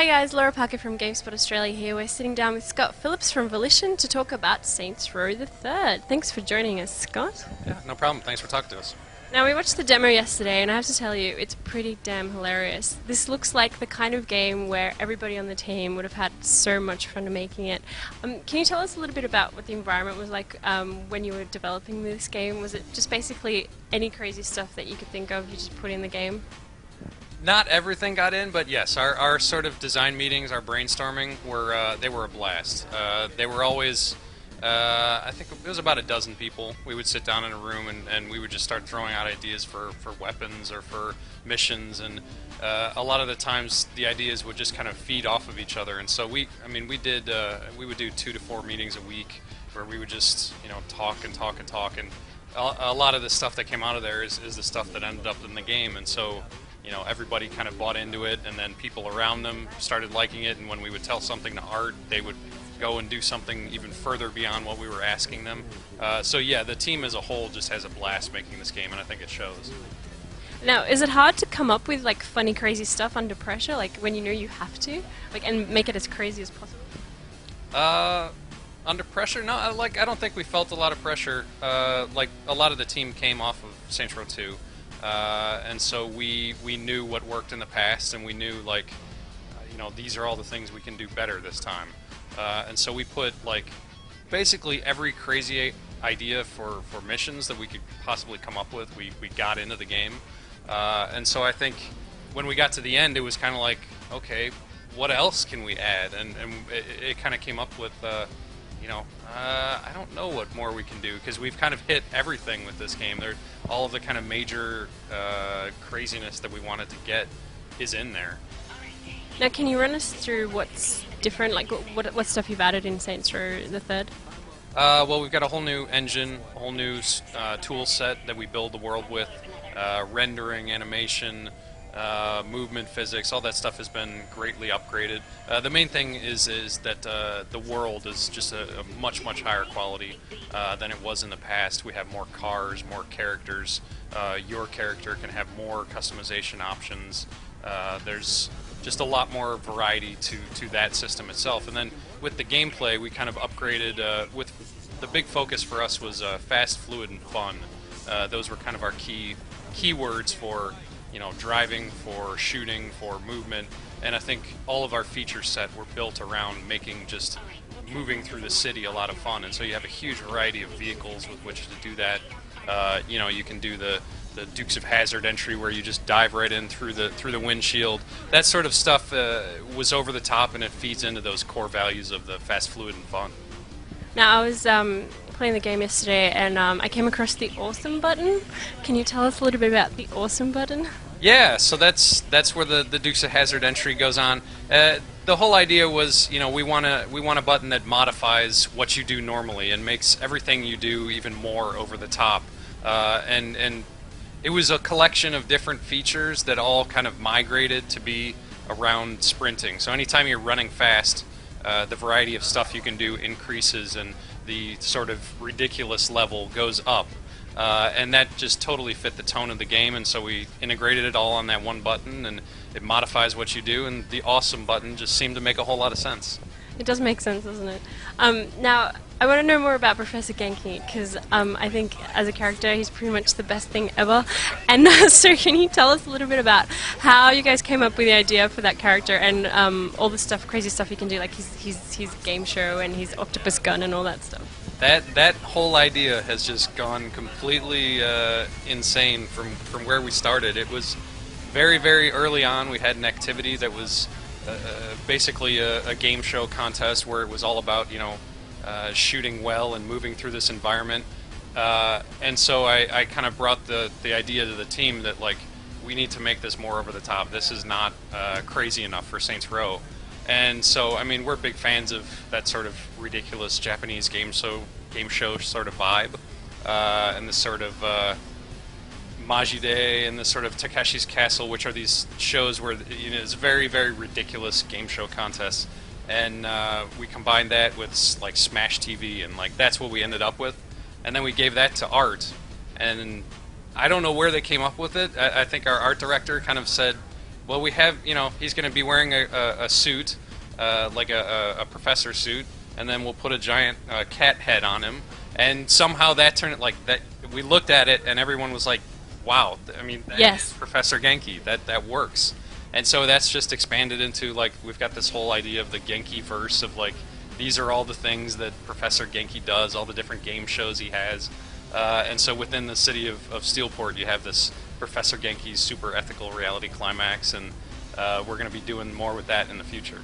Hey guys, Laura Parker from GameSpot Australia here. We're sitting down with Scott Phillips from Volition to talk about Saints Row the Third. Thanks for joining us, Scott. Yeah, no problem. Thanks for talking to us. Now, we watched the demo yesterday, and I have to tell you, it's pretty damn hilarious. This looks like the kind of game where everybody on the team would have had so much fun making it. Can you tell us a little bit about what the environment was like when you were developing this game? Was it just basically any crazy stuff that you could think of, you just put in the game? Not everything got in, but yes, our sort of design meetings, our brainstorming, they were a blast. They were always, I think it was about a dozen people. We would sit down in a room and we would just start throwing out ideas for weapons or for missions, and a lot of the times the ideas would just kind of feed off of each other. And so we would do 2 to 4 meetings a week where we would just talk and talk and talk, and a lot of the stuff that came out of there is the stuff that ended up in the game. And so everybody kind of bought into it, and then people around them started liking it, and when we would tell something to Art, they would go and do something even further beyond what we were asking them. So yeah, the team as a whole just has a blast making this game, and I think it shows. Now, is it hard to come up with like funny, crazy stuff under pressure, like when you know you have to, and make it as crazy as possible? Under pressure? No, I don't think we felt a lot of pressure. Like a lot of the team came off of Saints Row 2. And so we knew what worked in the past, and we knew these are all the things we can do better this time. And so we put basically every crazy idea for missions that we could possibly come up with, we got into the game. And so I think when we got to the end, it was kind of like, okay, what else can we add? And it kind of came up with I don't know what more we can do, because we've kind of hit everything with this game. All of the kind of major craziness that we wanted to get is in there. Now, can you run us through what's different, like what stuff you've added in Saints Row the Third? Well, we've got a whole new engine, a whole new tool set that we build the world with, rendering, animation, movement physics, all that stuff has been greatly upgraded. The main thing is that the world is just a much higher quality than it was in the past. We have more cars, more characters. Your character can have more customization options. There's just a lot more variety to that system itself. And then with the gameplay, we kind of upgraded. With the big focus for us was fast, fluid, and fun. Those were kind of our keywords for driving, for shooting, for movement, and I think all of our feature set were built around making just moving through the city a lot of fun. And so you have a huge variety of vehicles with which to do that. You can do the Dukes of Hazzard entry where you just dive right in through the windshield. That sort of stuff was over the top, and it feeds into those core values of the fast, fluid, and fun. Now, I was playing the game yesterday, and I came across the awesome button. Can you tell us a little bit about the awesome button? Yeah, so that's where the Dukes of Hazzard entry goes on. The whole idea was, we want a button that modifies what you do normally and makes everything you do even more over the top. And it was a collection of different features that all kind of migrated to be around sprinting. So anytime you're running fast, the variety of stuff you can do increases, and the sort of ridiculous level goes up. And that just totally fit the tone of the game, and so we integrated it all on that one button, and it modifies what you do, and the awesome button just seemed to make a whole lot of sense. It does make sense, doesn't it? Now, I want to know more about Professor Genki, because I think as a character he's pretty much the best thing ever. And so can you tell us a little bit about how you guys came up with the idea for that character, and all the crazy stuff he can do, like his game show and his octopus gun and all that stuff? That whole idea has just gone completely insane from where we started. It was very early on. We had an activity that was basically a game show contest where it was all about shooting well and moving through this environment. And so I kind of brought the idea to the team that we need to make this more over the top. This is not crazy enough for Saints Row. And so, we're big fans of that sort of ridiculous Japanese game show sort of vibe, and this sort of Majide and this sort of Takeshi's Castle, which are these shows where it's very ridiculous game show contests. And we combined that with Smash TV, and that's what we ended up with. And then we gave that to Art, and I don't know where they came up with it. I think our art director kind of said, Well, we have, he's going to be wearing a suit, like a professor suit, and then we'll put a giant cat head on him, and somehow that turned it like that. We looked at it, and everyone was like, "Wow!" I mean, that Yes. is Professor Genki. That works, and so that's just expanded into like we've got this whole idea of the Genki verse of like these are all the things that Professor Genki does, all the different game shows he has, and so within the city of Steelport, you have this Professor Genki's super ethical reality climax, and we're going to be doing more with that in the future.